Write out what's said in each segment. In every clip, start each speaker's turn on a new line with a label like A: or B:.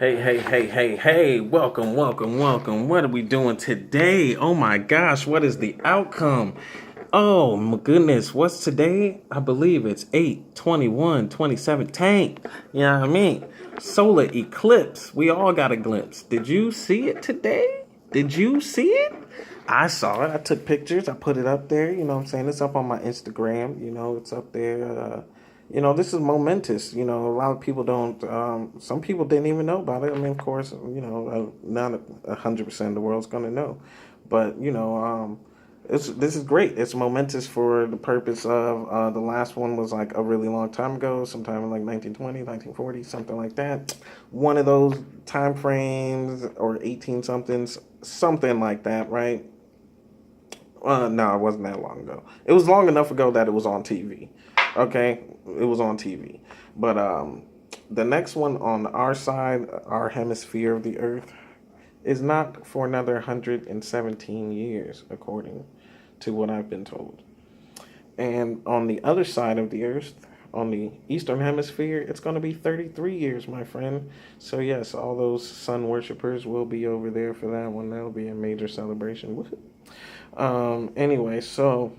A: Hey, welcome. What are we doing today? Oh my gosh, what is the outcome? Oh my goodness, what's today? I believe it's 8/21/2017. You know what I mean? Solar eclipse. We all got a glimpse. Did you see it today? Did you see it? I saw it. I took pictures. I put it up there. You know what I'm saying? It's up on my Instagram. It's up there. This is momentous. A lot of people don't, some people didn't even know about it. I mean, of course, not 100% of the world's going to know. But, this is great. It's momentous for the purpose of the last one was like a really long time ago, sometime in like 1920, 1940, something like that. One of those time frames or 18 somethings, something like that, right? No, it wasn't that long ago. It was long enough ago that it was on TV. Okay, it was on TV. But the next one on our side, our hemisphere of the Earth, is not for another 117 years, according to what I've been told. And on the other side of the Earth, on the Eastern Hemisphere, it's going to be 33 years, my friend. So yes, all those sun worshippers will be over there for that one. That'll be a major celebration. Anyway, so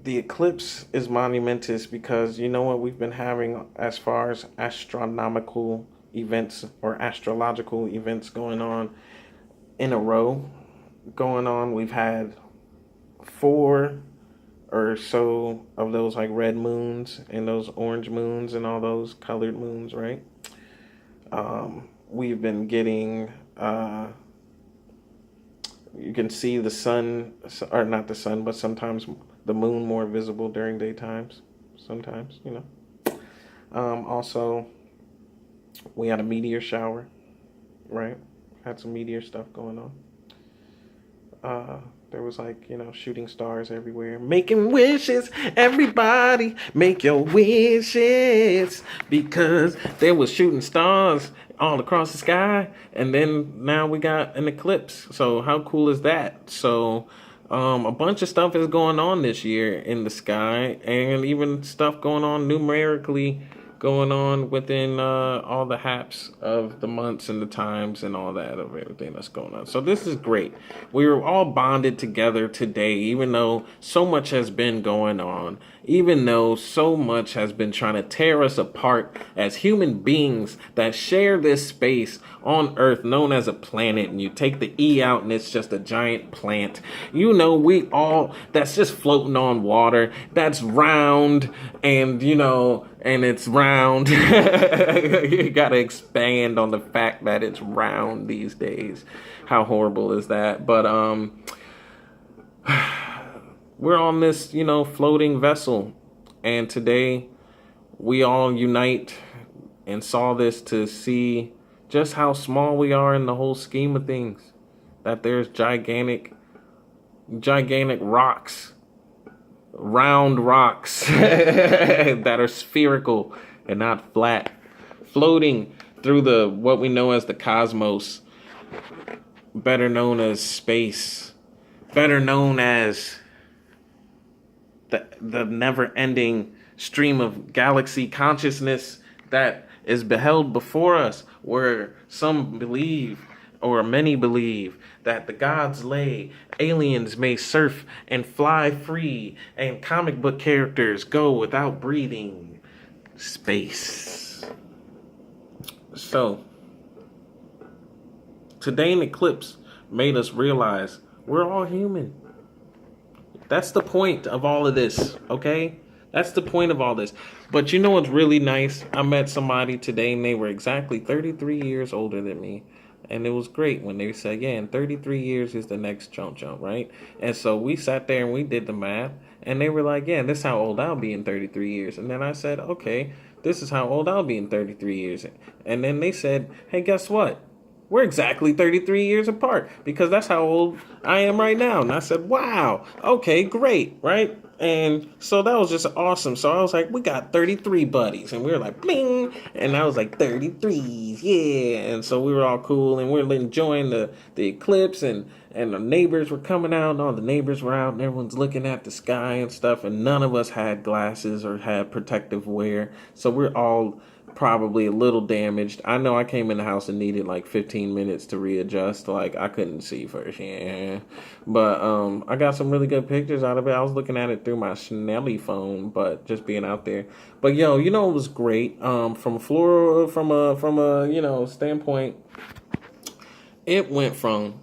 A: the eclipse is monumentous because you know what we've been having as far as astronomical events or astrological events going on in a row going on. We've had 4 or so of those like red moons and those orange moons and all those colored moons, right? We've been getting you can see the sun, or not the sun, but sometimes the moon more visible during daytimes. Sometimes, Also, we had a meteor shower, right? Had some meteor stuff going on. There was shooting stars everywhere. Making wishes, everybody, make your wishes. Because there was shooting stars all across the sky. And then now we got an eclipse. So how cool is that? So a bunch of stuff is going on this year in the sky. And even stuff going on numerically going on within all the haps of the months and the times and all that of everything that's going on. So this is great. We were all bonded together today, even though so much has been going on, even though so much has been trying to tear us apart as human beings that share this space on Earth known as a planet, and you take the E out and it's just a giant plant. We all, that's just floating on water, that's round, and and it's round. You gotta expand on the fact that it's round these days. How horrible is that? But we're on this, floating vessel, and today we all unite and saw this to see just how small we are in the whole scheme of things. That there's gigantic rocks, round rocks that are spherical and not flat, floating through what we know as the cosmos, better known as space, better known as the never-ending stream of galaxy consciousness that is beheld before us, where some believe, or many believe, that the gods lay, aliens may surf and fly free, and comic book characters go without breathing. Space. So, today an eclipse made us realize we're all human. That's the point of all of this, okay? That's the point of all this. But you know what's really nice? I met somebody today and they were exactly 33 years older than me. And it was great when they said, yeah, in 33 years is the next jump, right? And so we sat there and we did the math. And they were like, yeah, this is how old I'll be in 33 years. And then I said, okay, this is how old I'll be in 33 years. And then they said, hey, guess what? We're exactly 33 years apart because that's how old I am right now. And I said, wow, okay, great, right? And so that was just awesome. So I was like, we got 33 buddies. And we were like, bling. And I was like, 33s, yeah. And so we were all cool. And we were enjoying the eclipse. And the neighbors were coming out. And all the neighbors were out. And everyone's looking at the sky and stuff. And none of us had glasses or had protective wear. So we're all probably a little damaged. I know I came in the house and needed like 15 minutes to readjust. Like I couldn't see first, yeah. But I got some really good pictures out of it. I was looking at it through my Snelly phone, but just being out there. But yo, it was great. From a standpoint, it went from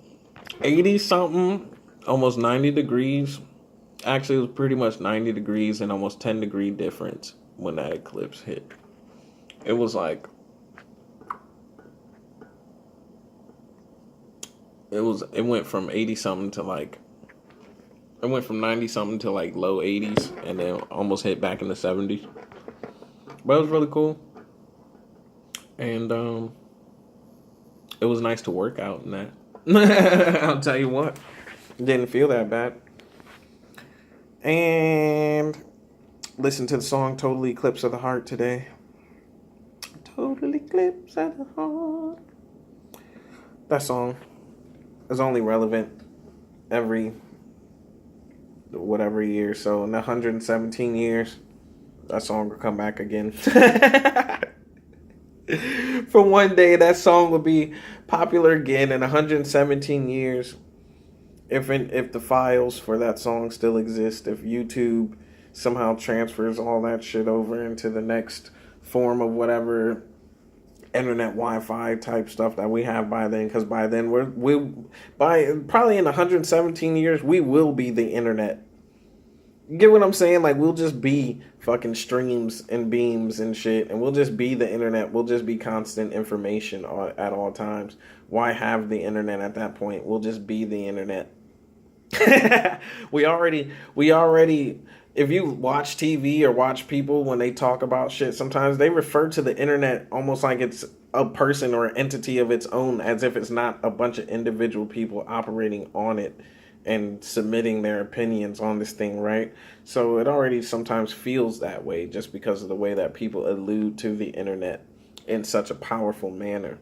A: 80 something, almost 90 degrees. Actually, it was pretty much 90 degrees and almost 10-degree difference when that eclipse hit. It was like, it went from 80 something to like, it went from 90 something to like low 80s and then almost hit back in the 70s. But it was really cool. And it was nice to work out in that. I'll tell you what. Didn't feel that bad. And listen to the song Total Eclipse of the Heart today. Total Eclipse of the Heart. That song is only relevant every whatever year. So in 117 years, that song will come back again. For one day, that song will be popular again in 117 years. If the files for that song still exist, if YouTube somehow transfers all that shit over into the next form of whatever internet Wi-Fi type stuff that we have by then, because by then by probably in 117 years we will be the internet. You get what I'm saying? Like we'll just be fucking streams and beams and shit, and we'll just be the internet. We'll just be constant information at all times. Why have the internet at that point? We'll just be the internet. we already if you watch TV or watch people when they talk about shit, sometimes they refer to the internet almost like it's a person or an entity of its own, as if it's not a bunch of individual people operating on it and submitting their opinions on this thing, right? So it already sometimes feels that way just because of the way that people allude to the internet in such a powerful manner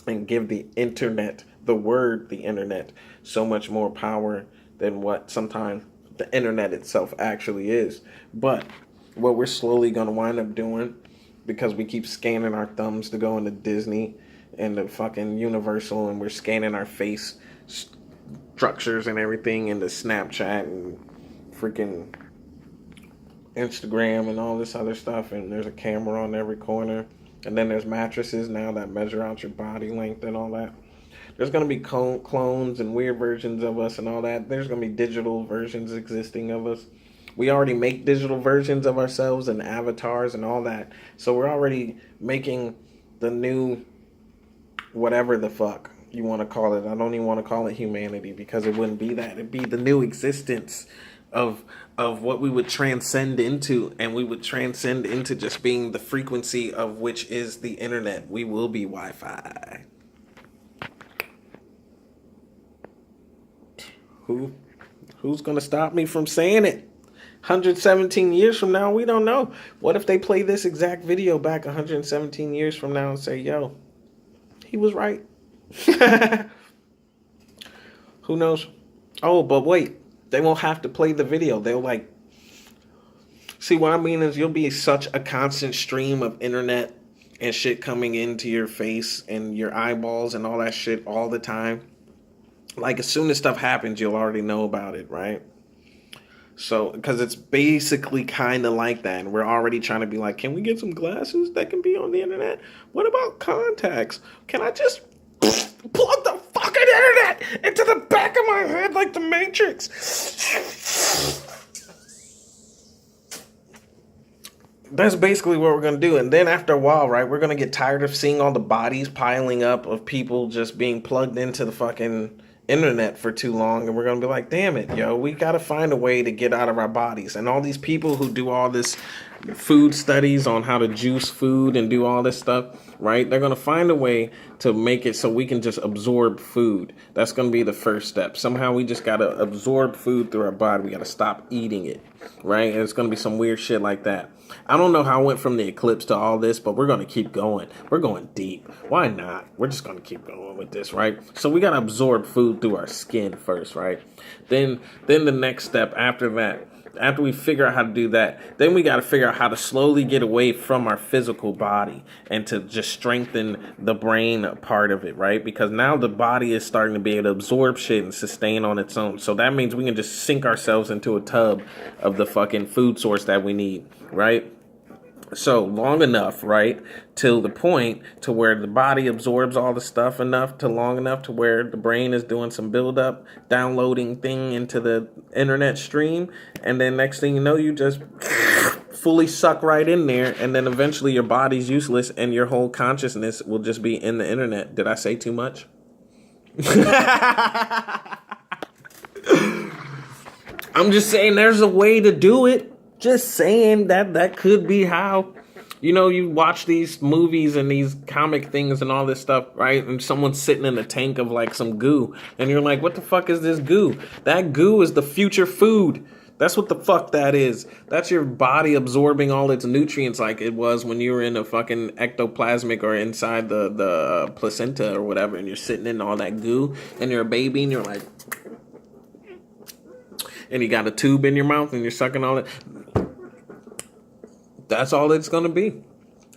A: and give the internet, the word the internet, so much more power than what sometimes the internet itself actually is. But what we're slowly going to wind up doing, because we keep scanning our thumbs to go into Disney and the fucking Universal, and we're scanning our face structures and everything into Snapchat and freaking Instagram and all this other stuff, and there's a camera on every corner, and then there's mattresses now that measure out your body length and all that. There's going to be clones and weird versions of us and all that. There's going to be digital versions existing of us. We already make digital versions of ourselves and avatars and all that. So we're already making the new whatever the fuck you want to call it. I don't even want to call it humanity, because it wouldn't be that. It'd be the new existence of what we would transcend into, and we would transcend into just being the frequency of which is the internet. We will be Wi-Fi. Who's going to stop me from saying it? 117 years from now, we don't know. What if they play this exact video back 117 years from now and say, yo, he was right? Who knows? Oh, but wait, they won't have to play the video. They'll see, what I mean is you'll be such a constant stream of internet and shit coming into your face and your eyeballs and all that shit all the time. Like, as soon as stuff happens, you'll already know about it, right? So, because it's basically kind of like that. And we're already trying to be like, can we get some glasses that can be on the internet? What about contacts? Can I just plug the fucking internet into the back of my head like the Matrix? That's basically what we're going to do. And then after a while, right, we're going to get tired of seeing all the bodies piling up of people just being plugged into the fucking internet for too long, and we're gonna be like, damn it, yo, we gotta find a way to get out of our bodies. And all these people who do all this food studies on how to juice food and do all this stuff, right, they're gonna find a way to make it so we can just absorb food. That's gonna be the first step. Somehow we just gotta absorb food through our body. We gotta stop eating it, right? And it's gonna be some weird shit like that. I don't know how I went from the eclipse to all this, but we're going to keep going. We're going deep. Why not? We're just going to keep going with this, right? So we got to absorb food through our skin first, right? Then the next step after that After we figure out how to do that, then we got to figure out how to slowly get away from our physical body and to just strengthen the brain part of it, right? Because now the body is starting to be able to absorb shit and sustain on its own. So that means we can just sink ourselves into a tub of the fucking food source that we need, right? So long enough, right, till the point to where the body absorbs all the stuff enough to long enough to where the brain is doing some buildup, downloading thing into the internet stream, and then next thing you know, you just fully suck right in there, and then eventually your body's useless and your whole consciousness will just be in the internet. Did I say too much? I'm just saying there's a way to do it. Just saying that could be how, you watch these movies and these comic things and all this stuff, right? And someone's sitting in a tank of like some goo. And you're like, what the fuck is this goo? That goo is the future food. That's what the fuck that is. That's your body absorbing all its nutrients like it was when you were in a fucking ectoplasmic or inside the placenta or whatever. And you're sitting in all that goo and you're a baby and you're like... And you got a tube in your mouth and you're sucking all it. That's all it's going to be.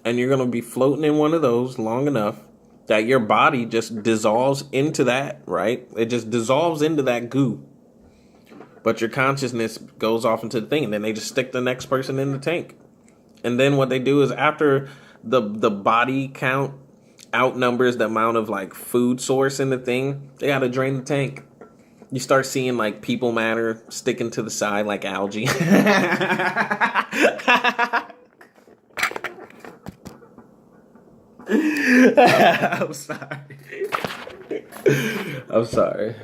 A: And you're going to be floating in one of those long enough that your body just dissolves into that, right? It just dissolves into that goo. But your consciousness goes off into the thing. And then they just stick the next person in the tank. And then what they do is after the body count outnumbers the amount of like food source in the thing, they got to drain the tank. You start seeing like people matter sticking to the side like algae. I'm sorry. I'm sorry.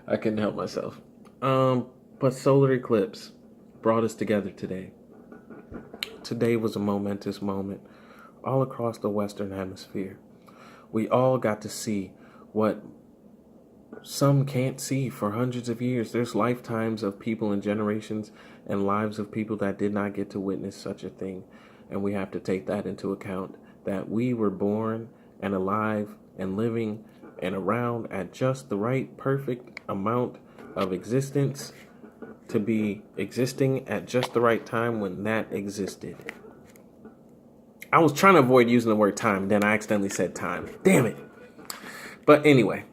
A: I couldn't help myself. But solar eclipse brought us together today. Today was a momentous moment all across the Western Hemisphere. We all got to see what some can't see for hundreds of years. There's lifetimes of people and generations and lives of people that did not get to witness such a thing. And we have to take that into account, that we were born and alive and living and around at just the right perfect amount of existence to be existing at just the right time when that existed. I was trying to avoid using the word time, then I accidentally said time. Damn it. But anyway.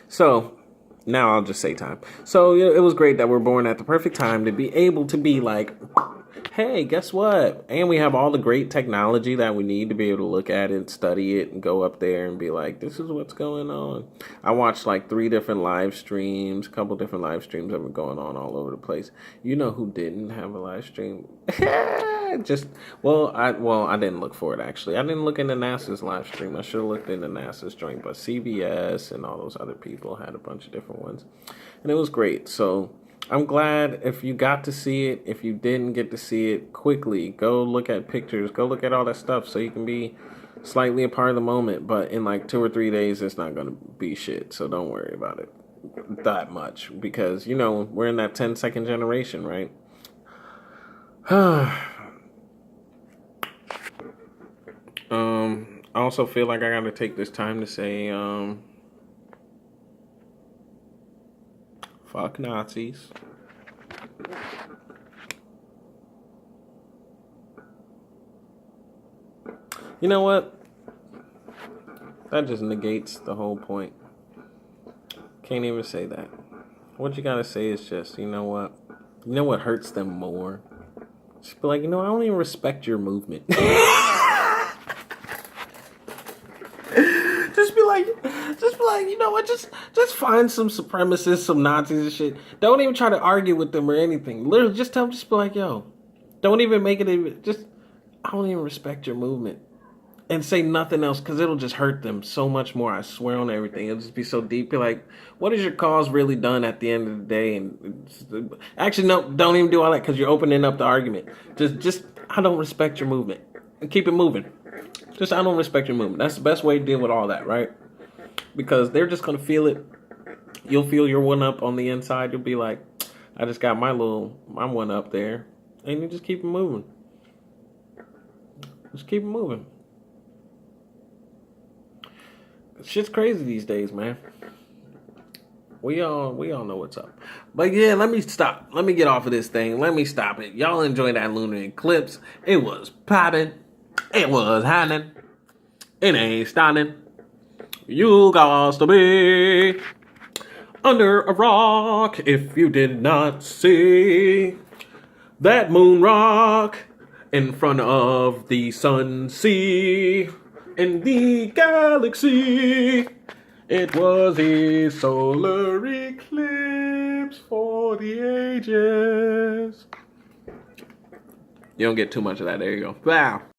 A: So, now I'll just say time. So, it was great that we're born at the perfect time to be able to be like, hey, guess what? And we have all the great technology that we need to be able to look at it, study it, and go up there and be like, this is what's going on. I watched like 3 different live streams, a couple different live streams that were going on all over the place. You know who didn't have a live stream? I didn't look for it, actually. I didn't look into NASA's live stream. I should have looked into NASA's joint, but CBS and all those other people had a bunch of different ones. And it was great. So I'm glad if you got to see it. If you didn't get to see it, quickly go look at pictures. Go look at all that stuff so you can be slightly a part of the moment. But in like 2 or 3 days, it's not going to be shit. So don't worry about it that much. Because, we're in that 10-second generation, right? I also feel like I got to take this time to say, fuck Nazis. You know what? That just negates the whole point. Can't even say that. What you gotta say is just, you know what? You know what hurts them more? Just be like, I don't even respect your movement. Just be like, you know what? Just find some supremacists, some Nazis and shit. Don't even try to argue with them or anything. Literally, just tell them, just be like, yo, don't even make it even, I don't even respect your movement. And say nothing else, because it'll just hurt them so much more. I swear on everything. It'll just be so deep. Be like, what is your cause really done at the end of the day? And actually, no, don't even do all that, because you're opening up the argument. Just, I don't respect your movement. And keep it moving. Just, I don't respect your movement. That's the best way to deal with all that, right? Because they're just going to feel it. You'll feel your one up on the inside. You'll be like, I just got my one up there. And you just keep it moving. Just keep it moving. Shit's crazy these days, man. We all know what's up. But yeah, let me stop. Let me get off of this thing. Let me stop it. Y'all enjoy that lunar eclipse. It was popping. It was happening. It ain't stopping. You got to be under a rock if you did not see that moon rock in front of the sun sea in the galaxy. It was a solar eclipse for the ages. You don't get too much of that. There you go. Wow.